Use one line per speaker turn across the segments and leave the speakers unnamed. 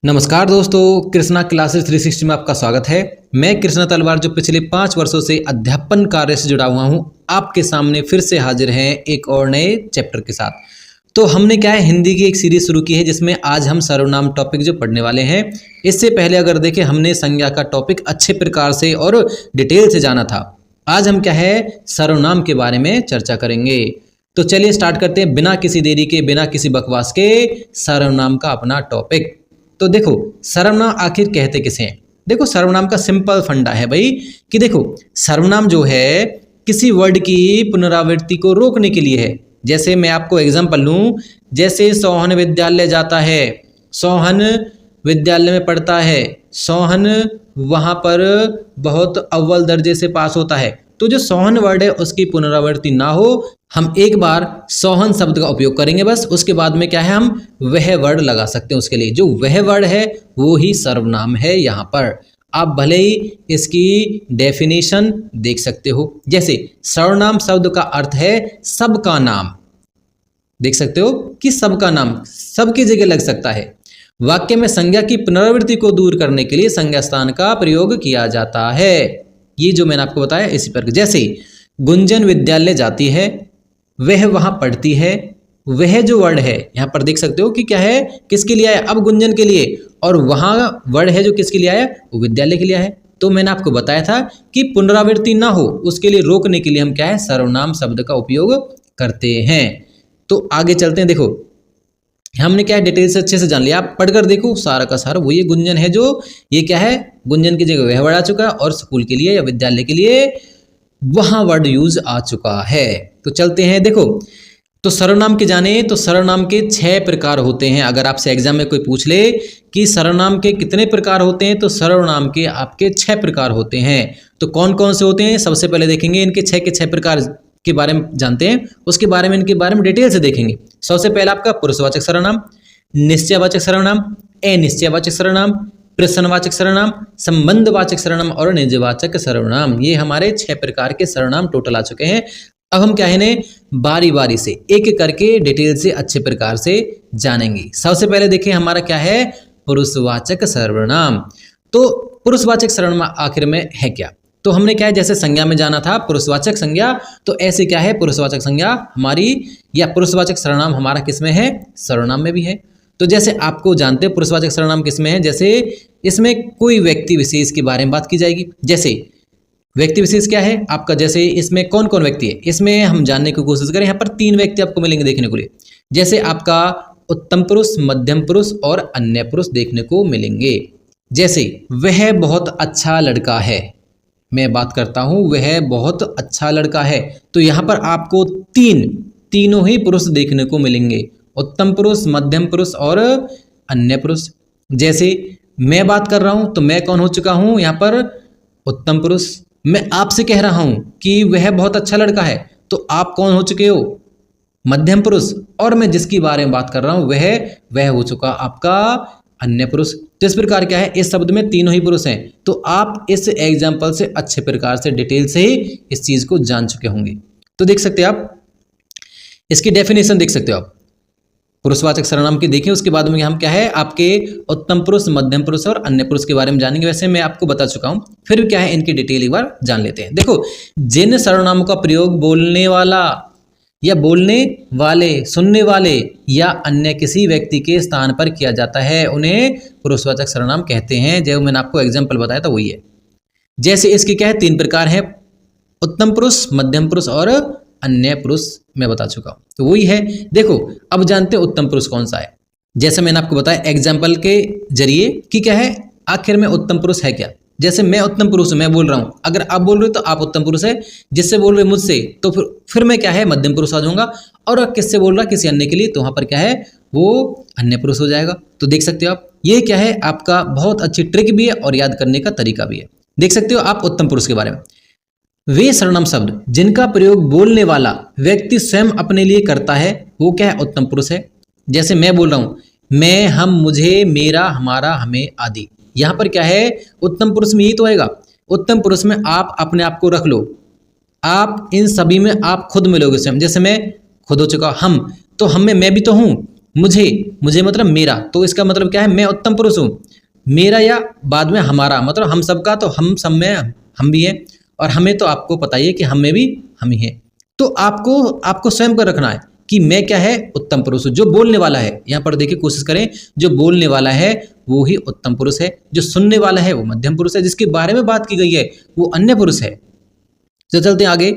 नमस्कार दोस्तों, कृष्णा क्लासेस 360 में आपका स्वागत है। मैं कृष्णा तलवार जो पिछले 5 वर्षों से अध्यापन कार्य से जुड़ा हुआ हूं, आपके सामने फिर से हाजिर हैं एक और नए चैप्टर के साथ। तो हमने क्या है, हिंदी की एक सीरीज शुरू की है जिसमें आज हम सर्वनाम टॉपिक जो पढ़ने वाले हैं। इससे पहले अगर देखें, हमने संज्ञा का टॉपिक अच्छे प्रकार से और डिटेल से जाना था। आज हम क्या है, सर्वनाम के बारे में चर्चा करेंगे। तो चलिए स्टार्ट करते हैं बिना किसी देरी के, बिना किसी बकवास के सर्वनाम का अपना टॉपिक। तो देखो, सर्वनाम आखिर कहते किसे हैं। देखो, सर्वनाम का सिंपल फंडा है भाई कि देखो, सर्वनाम जो है किसी वर्ड की पुनरावृत्ति को रोकने के लिए है। जैसे मैं आपको एग्जांपल लूं, जैसे सोहन विद्यालय जाता है, सोहन विद्यालय में पढ़ता है, सोहन वहां पर बहुत अव्वल दर्जे से पास होता है। तो जो सोहन वर्ड है उसकी पुनरावृत्ति ना हो, हम एक बार सोहन शब्द का उपयोग करेंगे बस। उसके बाद में क्या है, हम वह वर्ड लगा सकते हैं उसके लिए। जो वह वर्ड है वो ही सर्वनाम है। यहाँ पर आप भले ही इसकी डेफिनेशन देख सकते हो। जैसे सर्वनाम शब्द का अर्थ है सबका नाम। देख सकते हो कि सबका नाम सबकी जगह लग सकता है। वाक्य में संज्ञा की पुनरावृत्ति को दूर करने के लिए संज्ञा स्थान का प्रयोग किया जाता है। ये जो मैंने आपको बताया इसी पर। जैसे गुंजन विद्यालय जाती है, वह वहां पढ़ती है। वह जो वर्ड है यहाँ पर देख सकते हो कि क्या है, किसके लिए आया, अब गुंजन के लिए। और वहां वर्ड है जो किसके लिए आया, वो विद्यालय के लिए है। तो मैंने आपको बताया था कि पुनरावृत्ति ना हो उसके लिए रोकने के लिए हम क्या है, सर्वनाम शब्द का उपयोग करते हैं। तो आगे चलते हैं। देखो, हमने क्या है, डिटेल से अच्छे से जान लिया। आप पढ़कर देखो, सारा का सारा वो ये गुंजन है, जो ये क्या है, गुंजन की जगह वह वर्ड आ चुका है और स्कूल के लिए या विद्यालय के लिए वहां वर्ड यूज आ चुका है। तो चलते हैं। देखो, तो सर्वनाम के जाने तो सर्वनाम के 6 प्रकार होते हैं। अगर आपसे एग्जाम में कोई पूछ ले कि सर्वनाम के कितने प्रकार होते हैं, तो सर्वनाम के आपके 6 प्रकार होते हैं। तो कौन कौन से होते हैं, सबसे पहले देखेंगे इनके 6 के 6 प्रकार के बारे में जानते हैं। उसके बारे में इनके बारे में डिटेल से देखेंगे। सबसे पहला आपका पुरुषवाचक सर्वनाम, निश्चयवाचक सर्वनाम, अनिश्चयवाचक सर्वनाम, प्रश्नवाचक सर्वनाम, संबंधवाचक सर्वनाम और निजवाचक सर्वनाम। ये हमारे 6 प्रकार के सर्वनाम टोटल आ चुके हैं। अब हम क्या है इन्हें बारी बारी से एक एक करके डिटेल से अच्छे प्रकार से जानेंगे। सबसे पहले देखिए हमारा क्या है, पुरुषवाचक सर्वनाम। तो पुरुषवाचक सर्वनाम आखिर में है क्या, तो हमने क्या है, जैसे संज्ञा में जाना था पुरुषवाचक संज्ञा, तो ऐसे क्या है, पुरुषवाचक संज्ञा हमारी या पुरुषवाचक सर्वनाम हमारा किसमें है, सर्वनाम में भी है। तो जैसे आपको जानते हैं पुरुषवाचक सर्वनाम किसमें है, जैसे इसमें कोई व्यक्ति विशेष के बारे में बात की जाएगी। जैसे व्यक्ति विशेष क्या है आपका, जैसे इसमें कौन कौन व्यक्ति है, इसमें हम जानने की कोशिश करें। यहाँ पर 3 व्यक्ति आपको मिलेंगे देखने को लिए। जैसे आपका उत्तम पुरुष, मध्यम पुरुष और अन्य पुरुष देखने को मिलेंगे। जैसे वह बहुत अच्छा लड़का है, मैं बात करता हूं वह बहुत अच्छा लड़का है, तो यहाँ पर आपको तीनों ही पुरुष देखने को मिलेंगे, उत्तम पुरुष, मध्यम पुरुष और अन्य पुरुष। जैसे मैं बात कर रहा हूं तो मैं कौन हो चुका हूं, यहाँ पर उत्तम पुरुष। मैं आपसे कह रहा हूं कि वह बहुत अच्छा लड़का है, तो आप कौन हो चुके हो, मध्यम पुरुष। और मैं जिसकी बारे में बात कर रहा हूं वह हो चुका आपका अन्य पुरुष। तो इस प्रकार क्या है, इस शब्द में तीनों ही पुरुष हैं। तो आप इस एग्जाम्पल से अच्छे प्रकार से डिटेल से ही इस चीज को जान चुके होंगे। तो देख सकते हैं आप, इसकी डेफिनेशन देख सकते हो आप पुरुषवाचक सर्वनाम की। देखिए उसके बाद में हम क्या है, आपके उत्तम पुरुष, मध्यम पुरुष और अन्य पुरुष के बारे में जानेंगे। वैसे मैं आपको बता चुका हूं, फिर क्या है इनकी डिटेल एक बार जान लेते हैं। देखो, जिन सर्वनामों का प्रयोग बोलने वाला या बोलने वाले, सुनने वाले या अन्य किसी व्यक्ति के स्थान पर किया जाता है, उन्हें पुरुषवाचक सर्वनाम कहते हैं। जो मैंने आपको एग्जाम्पल बताया था वही है। जैसे इसके क्या है, 3 प्रकार हैं, उत्तम पुरुष, मध्यम पुरुष और अन्य पुरुष मैं बता चुका हूं। तो वही है। देखो, अब जानते हैं उत्तम पुरुष कौन सा है। जैसे मैंने आपको बताया एग्जाम्पल के जरिए कि क्या है, आखिर में उत्तम पुरुष है क्या। जैसे मैं उत्तम पुरुष हूं, मैं बोल रहा हूं, अगर आप बोल रहे हो तो आप उत्तम पुरुष है। जिससे बोल रहे मुझसे, तो फिर मैं क्या है, मध्यम पुरुष आ जाऊंगा। और किससे बोल रहा, किसी अन्य के लिए, तो वहां पर क्या है, वो अन्य पुरुष हो जाएगा। तो देख सकते हो आप, ये क्या है, आपका बहुत अच्छी ट्रिक भी है और याद करने का तरीका भी है। देख सकते हो आप उत्तम पुरुष के बारे में। वे सर्वनाम शब्द जिनका प्रयोग बोलने वाला व्यक्ति स्वयं अपने लिए करता है, वो क्या है, उत्तम पुरुष है। जैसे मैं बोल रहा हूं, मैं, हम, मुझे, मेरा, हमारा, हमें आदि। यहाँ पर क्या है, उत्तम पुरुष में यही तो आएगा। उत्तम पुरुष में आप अपने आप को रख लो, आप इन सभी में आप खुद मिलोगे स्वयं। जैसे मैं खुद हो चुका हम, तो हम में मैं भी तो हूं। मुझे, मुझे मतलब मेरा, तो इसका मतलब क्या है, मैं उत्तम पुरुष हूँ। मेरा या बाद में हमारा, मतलब हम सबका, तो हम सब में हम भी हैं, और हमें तो आपको पता ही है कि हम में भी हम ही हैं। तो आपको स्वयं को रखना है कि मैं क्या है, उत्तम पुरुष हूँ। जो बोलने वाला है, यहाँ पर देखिए कोशिश करें, जो बोलने वाला है वो ही उत्तम पुरुष है, जो सुनने वाला है वो मध्यम पुरुष है, जिसके बारे में बात की गई है वो अन्य पुरुष है। तो चलते हैं आगे।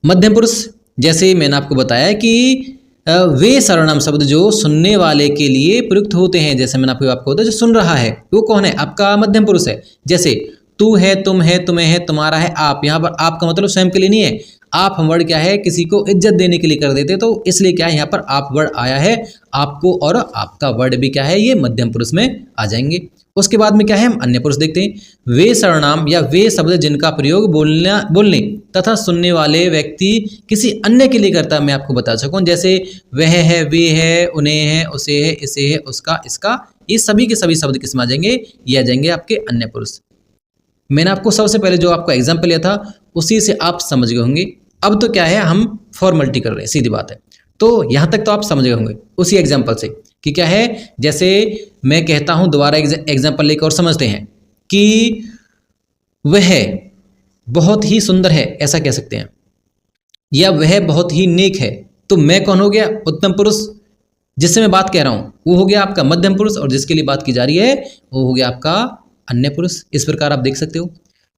मध्यम पुरुष, जैसे मैंने आपको बताया कि वे सर्वनाम शब्द जो सुनने वाले के लिए प्रयुक्त होते हैं, जैसे मैंने आपको बताया, जो सुन रहा है वो कौन है, आपका मध्यम पुरुष है। जैसे तू है, तुम है, तुम्हें है, तुम्हारा है, आप। यहाँ पर आप का मतलब स्वयं के लिए नहीं है, आप हम वर्ड क्या है, किसी को इज्जत देने के लिए कर देते, तो इसलिए क्या है यहाँ पर आप वर्ड आया है। आपको और आपका वर्ड भी क्या है, ये मध्यम पुरुष में आ जाएंगे। उसके बाद में क्या है, हम अन्य पुरुष देखते हैं। वे सर्वनाम या वे शब्द जिनका प्रयोग बोलने तथा सुनने वाले व्यक्ति किसी अन्य के लिए करता है, मैं आपको बता सकूं, जैसे वह है, वे है, उन्हें है, उसे है, इसे है, उसका, इसका, ये सभी के सभी शब्द किस में आ जाएंगे, ये आ जाएंगे आपके अन्य पुरुष। मैंने आपको सबसे पहले जो आपका एग्जाम्पल लिया था उसी से आप समझ गए होंगे। अब तो क्या है, हम फॉर्मेलिटी कर रहे हैं, सीधी बात है। तो यहाँ तक तो आप समझ गए होंगे उसी एग्जाम्पल से कि क्या है। जैसे मैं कहता हूँ, दोबारा एग्जाम्पल लेकर और समझते हैं कि वह बहुत ही सुंदर है, ऐसा कह सकते हैं, या वह बहुत ही नेक है। तो मैं कौन हो गया, उत्तम पुरुष, जिससे मैं बात कह रहा हूँ वो हो गया आपका मध्यम पुरुष, और जिसके लिए बात की जा रही है वो हो गया आपका अन्य पुरुष। इस प्रकार आप देख सकते हो।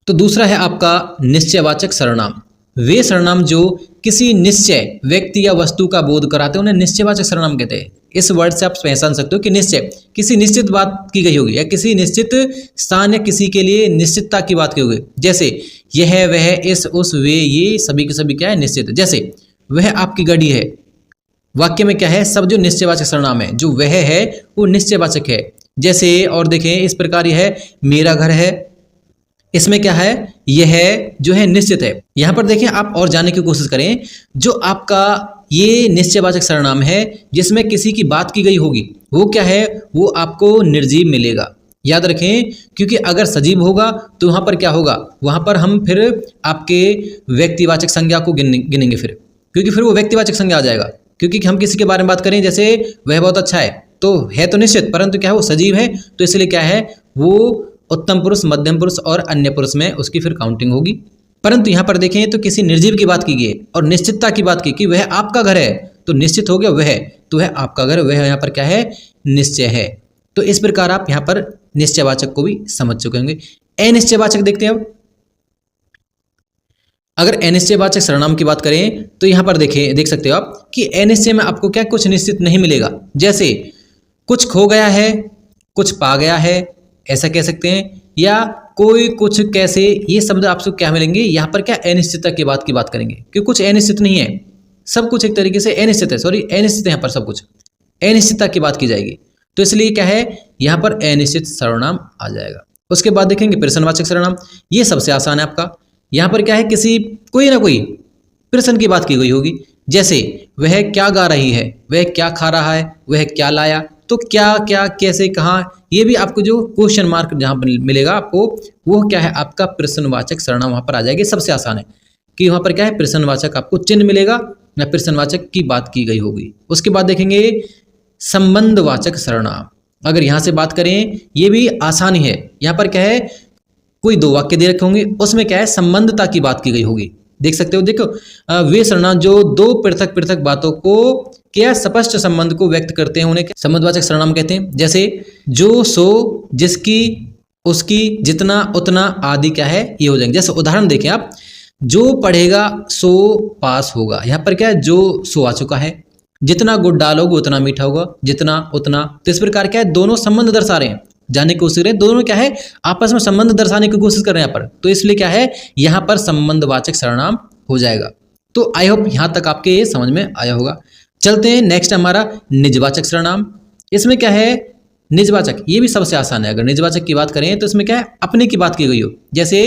तो दूसरा है आपका निश्चयवाचक सर्वनाम। वे सर्वनाम जो किसी निश्चय व्यक्ति या वस्तु का बोध कराते हैं उन्हें निश्चयवाचक सर्वनाम कहते हैं। इस वर्ड से आप पहचान सकते हो कि निश्चय, किसी निश्चित बात की गई होगी, या किसी निश्चित स्थान या किसी के लिए निश्चितता की बात की होगी। जैसे यह, वह, इस, उस, वे, ये सभी के सभी क्या है, निश्चित। जैसे वह आपकी गाड़ी है, वाक्य में क्या है, सब जो निश्चयवाचक सर्वनाम है, जो वह है वो निश्चयवाचक है। जैसे और देखें इस प्रकार, यह है मेरा घर है, इसमें क्या है, यह जो है निश्चित है। यहां पर देखें आप और जानने की कोशिश करें, जो आपका ये निश्चयवाचक सर्वनाम है जिसमें किसी की बात की गई होगी वो क्या है, वो आपको निर्जीव मिलेगा। याद रखें, क्योंकि अगर सजीव होगा तो वहां पर क्या होगा, वहां पर हम फिर आपके व्यक्तिवाचक संज्ञा को गिनेंगे फिर, क्योंकि फिर वो व्यक्तिवाचक संज्ञा आ जाएगा। क्योंकि हम किसी के बारे में बात करें, जैसे वह बहुत अच्छा है, तो है तो निश्चित, परंतु क्या है, वो सजीव है, तो इसलिए क्या है, वो उत्तम पुरुष, मध्यम पुरुष और अन्य पुरुष में उसकी फिर काउंटिंग होगी। परंतु यहाँ पर देखें तो किसी निर्जीव की बात की गई और निश्चितता की बात की कि वह आपका घर है, तो निश्चित हो गया वह, तो वह आपका घर, वह यहाँ पर क्या है, निश्चय है। तो इस प्रकार आप यहाँ पर निश्चयवाचक को भी समझ चुके होंगे। अनिश्चयवाचक देखते हैं अब। अगर अनिश्चयवाचक सर्वनाम की बात करें तो यहाँ पर देख सकते हो आप कि अनिश्चय में आपको क्या, कुछ निश्चित नहीं मिलेगा। जैसे कुछ खो गया है, कुछ पा गया है, ऐसा कह सकते हैं, या कोई, कुछ, कैसे, ये शब्द आपको क्या मिलेंगे, यहाँ पर क्या अनिश्चितता की बात करेंगे, क्योंकि कुछ अनिश्चित नहीं है, सब कुछ एक तरीके से अनिश्चित है, अनिश्चित है, यहाँ पर सब कुछ अनिश्चितता की बात की जाएगी, तो इसलिए क्या है, यहाँ पर अनिश्चित सर्वनाम आ जाएगा। उसके बाद देखेंगे प्रश्नवाचक सर्वनाम। ये सबसे आसान है आपका। यहाँ पर क्या है, किसी कोई ना कोई प्रश्न की बात की गई होगी। जैसे वह क्या गा रही है, वह क्या खा रहा है, वह क्या लाया, तो क्या, क्या, कैसे, कहाँ, ये भी आपको जो क्वेश्चन मार्क जहाँ पर मिलेगा आपको, वो क्या है, आपका प्रश्नवाचक सर्वनाम वहाँ पर आ जाएगी। सबसे आसान है कि वहाँ पर क्या है, प्रश्नवाचक आपको चिन्ह मिलेगा या प्रश्नवाचक की बात की गई होगी। उसके बाद देखेंगे संबंधवाचक सर्वनाम। अगर यहाँ से बात करें, ये भी आसान ही है। यहाँ पर क्या है, कोई दो वाक्य दे रखे होंगे, उसमें क्या है, संबंधता की बात की गई होगी। देख सकते हो, देखो वे सर्वनाम जो दो पृथक पृथक बातों को क्या स्पष्ट संबंध को व्यक्त करते हैं उन्हें संबंधवाचक सर्वनाम कहते हैं। जैसे जो, सो, जिसकी, उसकी, जितना, उतना आदि क्या है, ये हो जाएंगे। जैसे उदाहरण देखें आप, जो पढ़ेगा सो पास होगा, यहाँ पर क्या है, जो, सो आ चुका है। जितना गुड़ डालोगे उतना मीठा होगा, जितना, उतना, तो इस प्रकार क्या है, दोनों संबंध दर्शा रहे हैं, जानने की कोशिश करें, दोनों क्या है, आपस में संबंध दर्शाने की कोशिश कर रहे हैं यहाँ पर, तो इसलिए क्या है, यहाँ पर संबंधवाचक सर्वनाम हो जाएगा। तो आई होप यहाँ तक आपके ये समझ में आया होगा। चलते हैं नेक्स्ट हमारा निजवाचक सर्वनाम। इसमें क्या है, निजवाचक, ये भी सबसे आसान है। अगर निजवाचक की बात करें तो इसमें क्या है, अपने की बात की गई हो। जैसे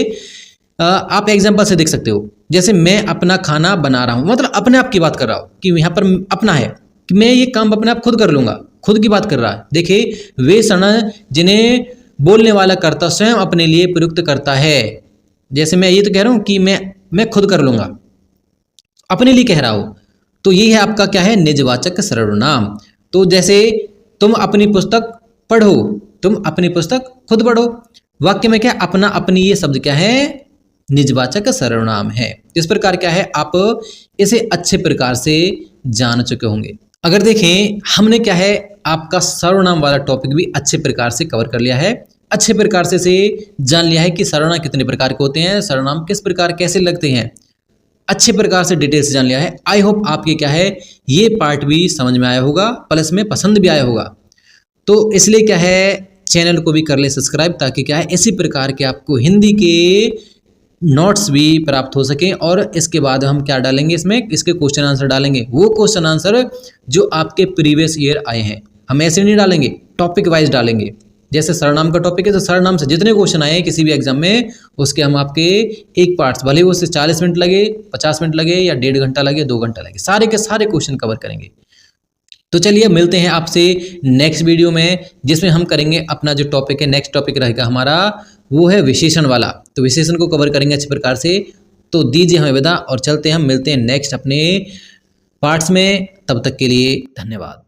आप एग्जाम्पल से देख सकते हो, जैसे मैं अपना खाना बना रहा हूँ, मतलब अपने आप की बात कर रहा हूँ कि यहाँ पर अपना है कि मैं ये काम अपने आप खुद कर लूंगा, खुद की बात कर रहा है। देखिए वे सर्वनाम जिन्हें बोलने वाला कर्ता स्वयं अपने लिए प्रयुक्त करता है। जैसे मैं ये तो कह रहा हूँ कि मैं खुद कर लूंगा, अपने लिए कह रहा हूँ, तो ये है आपका क्या है, निजवाचक सर्वनाम। तो जैसे तुम अपनी पुस्तक पढ़ो, तुम अपनी पुस्तक खुद पढ़ो। वाक्य में क्या अपना अपनी ये शब्द क्या है, निजवाचक सर्वनाम है। इस प्रकार क्या है आप इसे अच्छे प्रकार से जान चुके होंगे। अगर देखें हमने क्या है आपका सर्वनाम वाला टॉपिक भी अच्छे प्रकार से कवर कर लिया है, अच्छे प्रकार से जान लिया है कि सर्वनाम कितने प्रकार के होते हैं, सर्वनाम किस प्रकार कैसे लगते हैं, अच्छे प्रकार से डिटेल से जान लिया है। आई होप आपके क्या है ये पार्ट भी समझ में आया होगा, प्लस में पसंद भी आया होगा। तो इसलिए क्या है चैनल को भी कर ले सब्सक्राइब, ताकि क्या है इसी प्रकार के आपको हिंदी के नोट्स भी प्राप्त हो सके। और इसके बाद हम क्या डालेंगे इसमें, इसके क्वेश्चन आंसर डालेंगे, वो क्वेश्चन आंसर जो आपके प्रीवियस ईयर आए हैं। हम ऐसे नहीं डालेंगे, टॉपिक वाइज डालेंगे। जैसे सर्वनाम का टॉपिक है तो सर्वनाम से जितने क्वेश्चन आए हैं किसी भी एग्जाम में, उसके हम आपके एक पार्ट्स, भले उससे 40 मिनट लगे, 50 मिनट लगे या 1.5 घंटा लगे, 2 घंटा लगे, सारे के सारे क्वेश्चन कवर करेंगे। तो चलिए मिलते हैं आपसे नेक्स्ट वीडियो में, जिसमें हम करेंगे अपना जो टॉपिक है, नेक्स्ट टॉपिक रहेगा हमारा वो है विशेषण वाला। तो विशेषण को कवर करेंगे अच्छे प्रकार से। तो दीजिए हमें विदा और चलते हैं, हम मिलते हैं नेक्स्ट अपने पार्ट्स में। तब तक के लिए धन्यवाद।